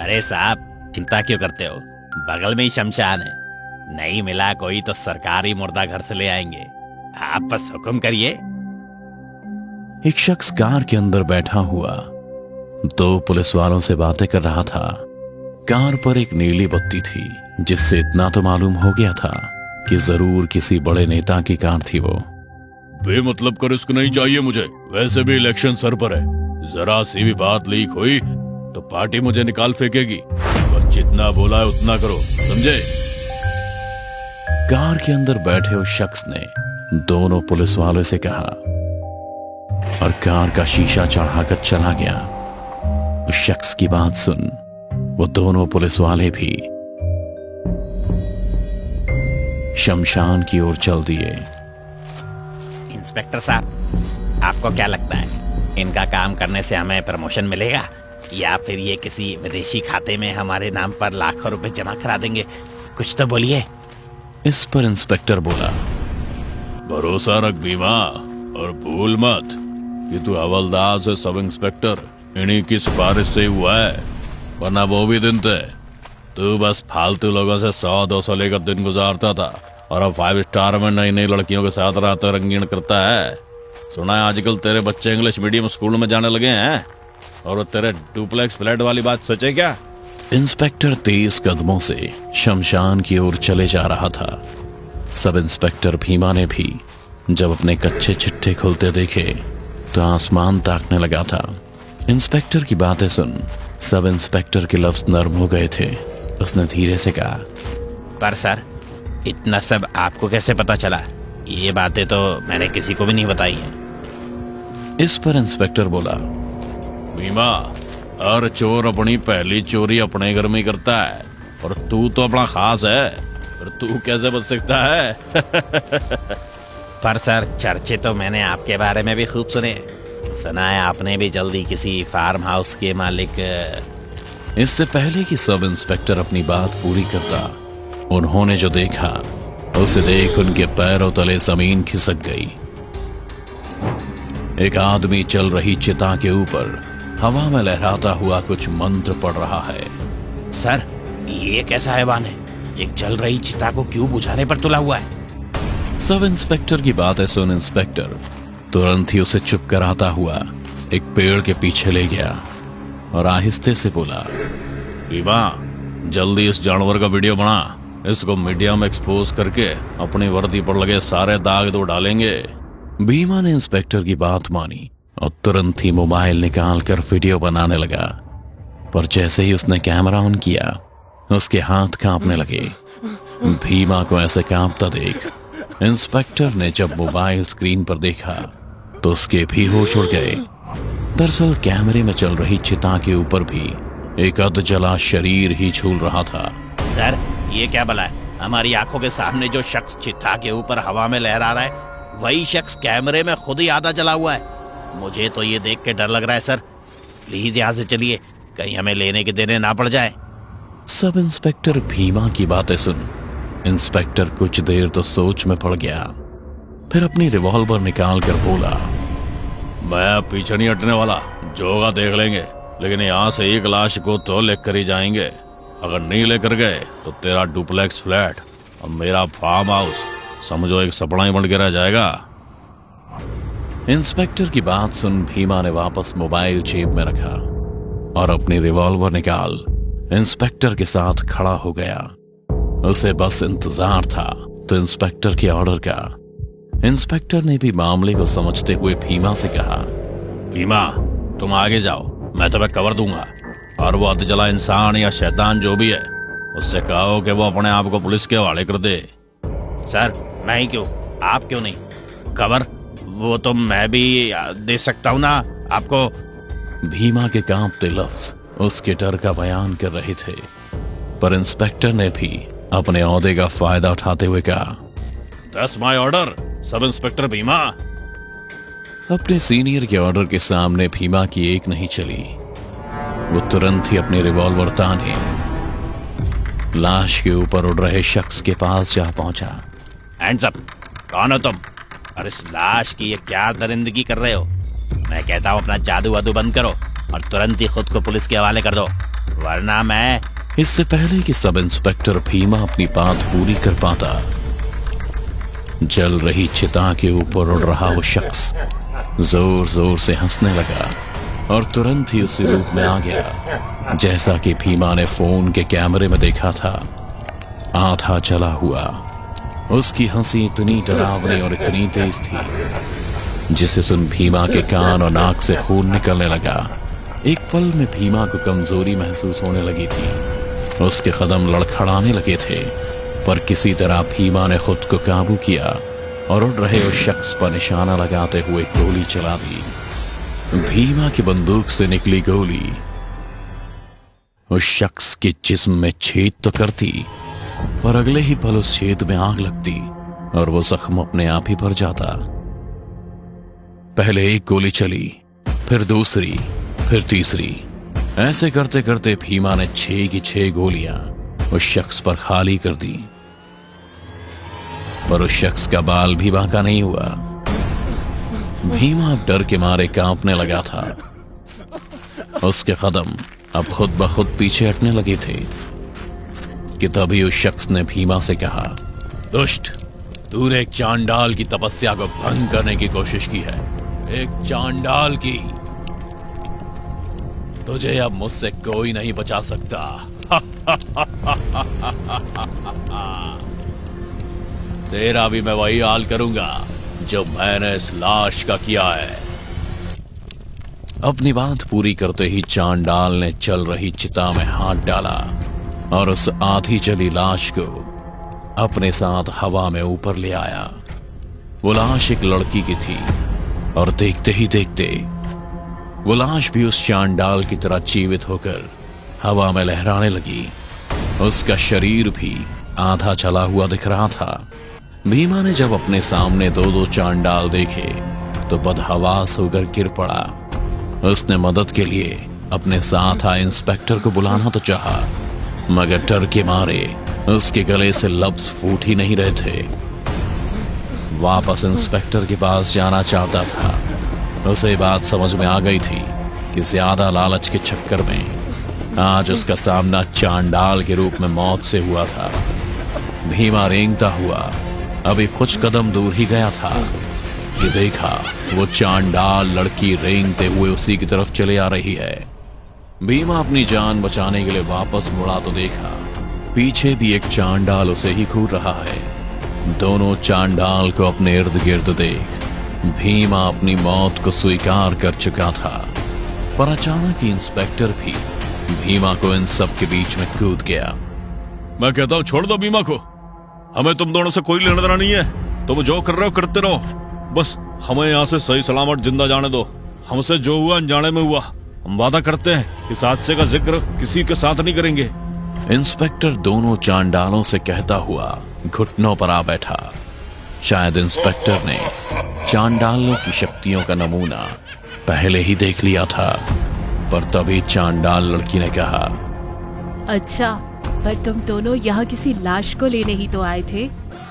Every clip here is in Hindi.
अरे साहब, चिंता क्यों करते हो? बगल में ही शमशान है। नहीं मिला कोई तो सरकारी मुर्दा घर से ले आएंगे। आप बस हुक्म करिए। एक शख्स कार के अंदर बैठा हुआ दो पुलिस वालों से बातें कर रहा था। कार पर एक नीली बत्ती थी, जिससे इतना तो मालूम हो गया था कि जरूर किसी बड़े नेता की कार थी वो। बेमतलब का रिस्क नहीं चाहिए मुझे। वैसे भी इलेक्शन सर पर है। जरा सी भी बात लीक हुई तो पार्टी मुझे निकाल फेंकेगी। बस जितना बोला है उतना करो, समझे? कार के अंदर बैठे उस शख्स ने दोनों पुलिस वालों से कहा और कार का शीशा चढ़ाकर चला गया। उस शख्स की बात सुन वो दोनों पुलिस वाले भी शमशान की ओर चल दिए। इंस्पेक्टर साहब, आपको क्या लगता है इनका काम करने से हमें प्रमोशन मिलेगा या फिर ये किसी विदेशी खाते में हमारे नाम पर लाखों रुपए जमा करा देंगे? कुछ तो बोलिए। इस पर इंस्पेक्टर बोला, भरोसा रख बीमा, और भूल मत कि तू हवलदार से सब इंस्पेक्टर इन्हीं की सिफारिश से हुआ है, वरना वो भी दिन थे। तू बस फालतू लोगों से 100-200 लेकर दिन गुजारता था और अब 5 स्टार में नई नई लड़कियों के साथ रात रंगीन करता है। सुना है आजकल तेरे बच्चे इंग्लिश मीडियम स्कूल में जाने लगे हैं, और तेरे डुप्लेक्स फ्लैट वाली बात सच है क्या? इंस्पेक्टर तेज कदमों से शमशान की ओर चले जा रहा था। सब इंस्पेक्टर भीमा ने भी जब अपने कच्चे चिट्ठे खुलते देखे तो आसमान ताकने लगा था। इंस्पेक्टर की बातें सुन सब इंस्पेक्टर के लफ्ज नर्म हो गए थे। उसने धीरे से कहा, पर सर, इतना सब आपको कैसे पता चला? ये बातें तो मैंने किसी को भी नहीं बताई हैं। इस पर इंस्पेक्टर बोला, बीमा, हर चोर अपनी पहली चोरी अपने घर में करता है, और तू तो अपना खास है, और तू कैसे बच सकता है? पर सर, चर्चे तो मैंने आपके बारे में भी खूब सुने। सुना है आपने भी जल्दी किसी फार्म हाउस के मालिक। इससे पहले कि सब इंस्पेक्टर अपनी बात पूरी करता, उन्होंने जो देखा उसे देख उनके पैरों तले जमीन खिसक गई। एक आदमी चल रही चिता के ऊपर हवा में लहराता हुआ कुछ मंत्र पढ़ रहा है। सर, ये कैसा हैवान है? एक जल रही चिता को क्यों बुझाने पर तुला हुआ है? सब इंस्पेक्टर की बातें सुन इंस्पेक्टर तुरंत ही उसे चुप कराता हुआ एक पेड़ के पीछे ले गया और आहिस्ते से बोला, बीमा, जल्दी इस जानवर का वीडियो बना। इसको मीडिया में एक्सपोज करके अपनी वर्दी पर लगे सारे दाग तो डालेंगे। भीमा ने इंस्पेक्टर की बात मानी और तुरंत ही मोबाइल निकालकर वीडियो बनाने लगा। पर जैसे ही उसने कैमरा ऑन किया उसके हाथ कांपने लगे। भीमा को ऐसे कांपता देख इंस्पेक्टर ने जब मोबाइल स्क्रीन पर देखा तो उसके भी होश उड़ गए। दरअसल कैमरे में चल रही चिता के ऊपर भी एक अध जला शरीर ही झूल रहा था। सर, ये क्या भला है? हमारी आंखों के सामने जो शख्स चिता के ऊपर हवा में लहरा रहा है, वही शख्स कैमरे में खुद ही आधा जला हुआ है। मुझे तो ये देख के डर लग रहा है सर। प्लीज यहाँ से चलिए, कहीं हमें लेने के देने ना पड़ जाए। सब इंस्पेक्टर भीमा की बातें सुन इंस्पेक्टर कुछ देर तो सोच में पड़ गया, फिर अपनी रिवॉल्वर निकाल कर बोला, मैं पीछे नहीं हटने वाला। जो होगा देख लेंगे, लेकिन यहाँ से एक लाश को तो लेकर ही जाएंगे। अगर नहीं लेकर गए तो तेरा डुप्लेक्स फ्लैट और मेरा फार्म हाउस समझो एक सपना ही बन के रह जाएगा। इंस्पेक्टर की बात सुन भीमा ने वापस मोबाइल जेब में रखा और अपनी रिवॉल्वर निकाल इंस्पेक्टर के साथ खड़ा हो गया। उसे बस इंतजार था तो इंस्पेक्टर के ऑर्डर का। इंस्पेक्टर ने भी मामले को समझते हुए भीमा से कहा, भीमा, तुम आगे जाओ, मैं तुम्हें कवर दूंगा, और वो अधजला इंसान या शैतान जो भी है उससे कहो कि वो अपने आप को पुलिस के हवाले कर दे। सर, मैं ही क्यों, आप क्यों नहीं? कवर वो तो मैं भी दे सकता हूँ ना आपको। भीमा के कांपते लफ्ज उसके डर का बयान कर रहे थे, पर इंस्पेक्टर ने भी अपने ओहदे का फायदा उठाते हुए कहा, that's my order, sub inspector Bhima. अपने सीनियर के ऑर्डर के सामने भीमा की एक नहीं चली। वो तुरंत ही अपनी रिवॉल्वर ताने लाश के ऊपर उड़ रहे शख्स के पास जा पहुंचा। हैंड्स अप, कौन हो तुम? और इस लाश की ये क्या दरिंदगी कर रहे हो? मैं कहता हूँ अपना जादू वादू बंद करो और तुरंत ही खुद को पुलिस के हवाले कर दो। वरना मैं। इससे पहले कि सब इंस्पेक्टर भीमा अपनी बात पूरी कर पाता, जल रही चिता के ऊपर उड़ रहा वो शख्स जोर जोर से हंसने लगा और तुरंत ही उसी रूप में आ गया जैसा कि भीमा ने फोन के कैमरे में देखा था। आधा जला हुआ उसकी हंसी इतनी डरावनी और इतनी तेज थी जिसे सुन भीमा के कान और नाक से खून निकलने लगा। एक पल में भीमा को कमजोरी महसूस होने लगी थी, उसके कदम लड़खड़ाने लगे थे, पर किसी तरह भीमा ने खुद को काबू किया और उड़ रहे उस शख्स पर निशाना लगाते हुए गोली चला दी। भीमा की बंदूक से निकली गोली उस शख्स के जिस्म में छेद तो करती, पर अगले ही पल उस छेद में आग लगती और वो जख्म अपने आप ही भर जाता। पहले एक गोली चली, फिर दूसरी, फिर तीसरी। ऐसे करते करते भीमा ने 6 की 6 गोलियां उस शख्स पर खाली कर दी, पर उस शख्स का बाल भी बांका नहीं हुआ। भीमा अब डर के मारे कांपने लगा था। उसके कदम अब खुद ब खुद पीछे हटने लगे थे कि तभी उस शख्स ने भीमा से कहा, दुष्ट, तूने एक चांडाल की तपस्या को भंग करने की कोशिश की है, एक चांडाल की। तुझे अब मुझसे कोई नहीं बचा सकता। तेरा भी मैं वही हाल करूंगा जो मैंने इस लाश का किया है। अपनी बात पूरी करते ही चांडाल ने चल रही चिता में हाथ डाला और उस आधी जली लाश को अपने साथ हवा में ऊपर ले आया। वो लाश एक लड़की की थी और देखते ही देखते वो लाश भी उस चांडाल की तरह जीवित होकर हवा में लहराने लगी। उसका शरीर भी आधा जला हुआ दिख रहा था। भीमा ने जब अपने सामने 2-2 चांडाल देखे तो बदहवास होकर गिर पड़ा। उसने मदद के लिए अपने साथ आए इंस्पेक्टर को बुलाना तो चाहा, मगर डर के मारे उसके गले से लफ्ज फूट ही नहीं रहे थे। वापस इंस्पेक्टर के पास जाना चाहता था। उसे बात समझ में आ गई थी कि ज्यादा लालच के चक्कर में आज उसका सामना चांडाल के रूप में मौत से हुआ था। भीमा रेंगता हुआ अभी कुछ कदम दूर ही गया था कि देखा वो चांडाल लड़की रेंगते हुए उसी की तरफ चले आ रही है। भीमा अपनी जान बचाने के लिए वापस मुड़ा तो देखा पीछे भी एक चांडाल उसे ही घूर रहा है। दोनों चांडाल को अपने इर्द गिर्द देख भीमा अपनी मौत को स्वीकार कर चुका था, पर अचानक ही इंस्पेक्टर भी भीमा को इन सब के बीच में कूद गया। मैं कहता हूं छोड़ दो भीमा को, हमें तुम दोनों से कोई लेना देना नहीं है। तुम जो कर रहे हो करते रहो, बस हमें यहाँ से सही सलामत जिंदा जाने दो। हमसे जो हुआ अनजाने में हुआ, हम वादा करते हैं इस हादसे का जिक्र किसी के साथ नहीं करेंगे। इंस्पेक्टर दोनों चांडालों से कहता हुआ घुटनों पर आ बैठा। शायद इंस्पेक्टर ने चांडालों की शक्तियों का नमूना पहले ही देख लिया था, पर तभी चांडाल लड़की ने कहा, अच्छा, पर तुम दोनों यहाँ किसी लाश को लेने ही तो आए थे,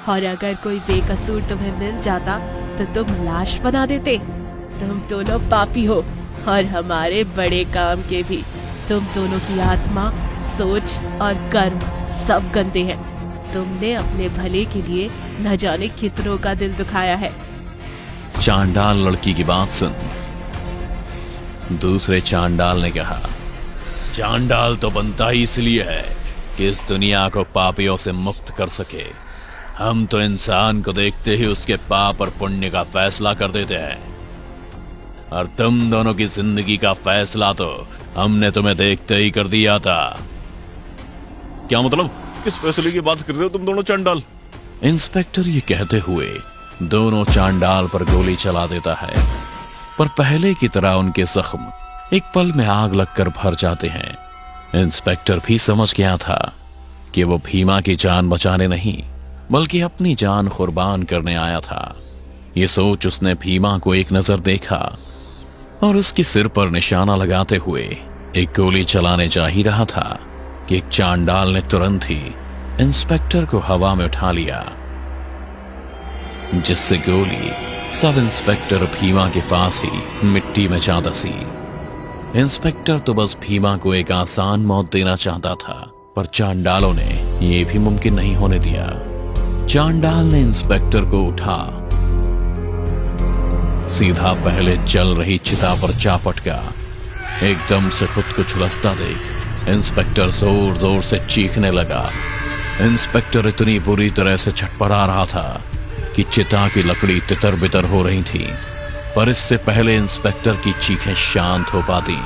और अगर कोई बेकसूर तुम्हें मिल जाता तो तुम लाश बना देते। तुम दोनों पापी हो और हमारे बड़े काम के भी। तुम दोनों की आत्मा, सोच और कर्म सब गंदे हैं। तुमने अपने भले के लिए न जाने कितनों का दिल दुखाया है। चांडाल लड़की की बात सुन दूसरे चांडाल ने कहा, चांडाल तो बनता ही इसलिए है कि इस दुनिया को पापियों से मुक्त कर सके। हम तो इंसान को देखते ही उसके पाप और पुण्य का फैसला कर देते हैं, और तुम दोनों की जिंदगी का फैसला तो हमने तुम्हें देखते ही कर दिया था। क्या मतलब? किस फैसले की बात कर रहे हो तुम दोनों चांडाल? इंस्पेक्टर ये कहते हुए दोनों चांडाल पर गोली चला देता है, पर पहले की तरह उनके जख्म एक पल में आग लगकर भर जाते हैं। इंस्पेक्टर भी समझ गया था कि वो भीमा की जान बचाने नहीं बल्कि अपनी जान कुर्बान करने आया था। ये सोच उसने भीमा को एक नजर देखा और उसके सिर पर निशाना लगाते हुए एक गोली चलाने जा ही रहा था कि एक चांडाल ने तुरंत ही इंस्पेक्टर को हवा में उठा लिया, जिससे गोली सब इंस्पेक्टर भीमा के पास ही मिट्टी में जा दसी। इंस्पेक्टर तो बस भीमा को एक आसान मौत देना चाहता था, पर चांडालों ने यह भी मुमकिन नहीं होने दिया। चांडाल ने इंस्पेक्टर को उठा सीधा पहले जल रही चिता पर जा पटका। एकदम से खुद को झुलसता देख इंस्पेक्टर जोर जोर से चीखने लगा। इंस्पेक्टर इतनी बुरी तरह से छटपटा रहा था कि चिता की लकड़ी तितर बितर हो रही थी, पर इससे पहले इंस्पेक्टर की चीखें शांत हो पाती,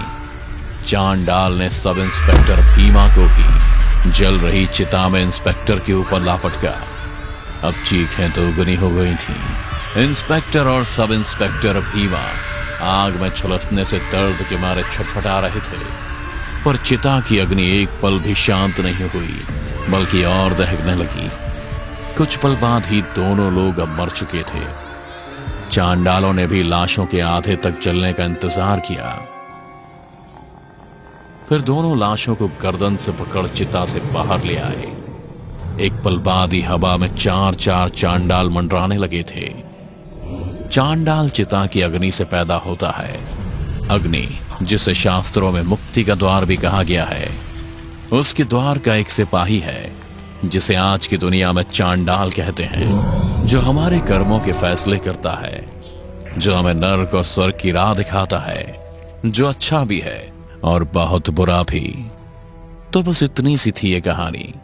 चांडाल ने सब इंस्पेक्टर भीमा को भी जल रही चिता में इंस्पेक्टर के ऊपर लापटका। अब चीखें दोगुनी हो गई थी। इंस्पेक्टर और सब इंस्पेक्टर भीमा आग में झुलसने से दर्द के मारे छटपटा रहे थे, पर चिता की अग्नि एक पल भी शांत नहीं हुई, बल्कि और दहकने लगी। कुछ पल बाद ही दोनों लोग अब मर चुके थे। चांडालों ने भी लाशों के आधे तक जलने का इंतजार किया। फिर दोनों लाशों को गर्दन से पकड़ चिता से बाहर ले आए। एक पल बाद ही हवा में 4-4 चांडाल मंडराने लगे थे। चांडाल चिता की अग्नि से पैदा होता है। अग्नि, जिसे शास्त्रों में मुक्ति का द्वार भी कहा गया है, उसके द्वार का एक सिपाही है जिसे आज की दुनिया में चांडाल कहते हैं, जो हमारे कर्मों के फैसले करता है, जो हमें नर्क और स्वर्ग की राह दिखाता है, जो अच्छा भी है और बहुत बुरा भी। तो बस इतनी सी थी ये कहानी।